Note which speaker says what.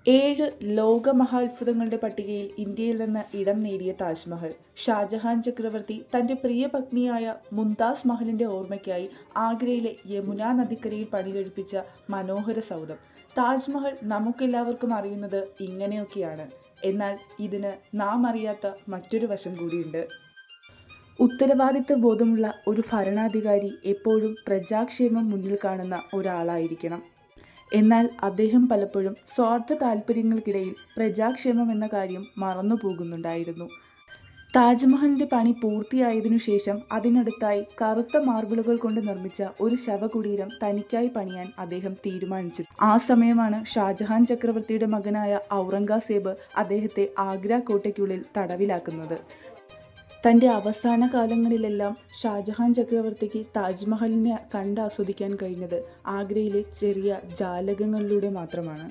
Speaker 1: 7 ലോകമഹാത്ഭുതങ്ങളുടെ പട്ടികയിൽ ഇന്ത്യയിൽ നിന്ന് ഇടം നേടിയ താജ്മഹൽ. ഷാജഹാൻ ചക്രവർത്തി തന്റെ പ്രിയ പത്നിയായ മുംതാസ് മഹലിന്റെ ഓർമ്മയ്ക്കായി ആഗ്രയിലെ യമുന നദിക്കരയിൽ പണികഴിപ്പിച്ച മനോഹര സൗധം. താജ്മഹൽ നമുക്കെല്ലാവർക്കും അറിയുന്നത് ഇങ്ങനെയൊക്കെയാണ്. എന്നാൽ ഇതിന് നാം അറിയാത്ത മറ്റൊരു വശം കൂടിയുണ്ട്. ഉത്തരവാദിത്വ ബോധമുള്ള ഒരു ഭരണാധികാരി എപ്പോഴും പ്രജാക്ഷേമം മുന്നിൽ കാണുന്ന ഒരാളായിരിക്കണം. എന്നാൽ അദ്ദേഹം പലപ്പോഴും സ്വാർത്ഥ താൽപ്പര്യങ്ങൾക്കിടയിൽ പ്രജാക്ഷേമം എന്ന കാര്യം മറന്നുപോകുന്നുണ്ടായിരുന്നു. താജ്മഹലിന്റെ പണി പൂർത്തിയായതിനു ശേഷം അതിനടുത്തായി കറുത്ത മാർബിളുകൾ കൊണ്ട് നിർമ്മിച്ച ഒരു ശവകുടീരം തനിക്കായി പണിയാൻ അദ്ദേഹം തീരുമാനിച്ചു. ആ സമയമാണ് ഷാജഹാൻ ചക്രവർത്തിയുടെ മകനായ ഔറംഗസേബ് അദ്ദേഹത്തെ ആഗ്ര കോട്ടയ്ക്കുള്ളിൽ തടവിലാക്കുന്നത്. തൻ്റെ അവസാന കാലങ്ങളിലെല്ലാം ഷാജഹാൻ ചക്രവർത്തിക്ക് താജ്മഹലിനെ കണ്ടാസ്വദിക്കാൻ കഴിഞ്ഞത് ആഗ്രയിലെ ചെറിയ ജാലകങ്ങളിലൂടെ മാത്രമാണ്.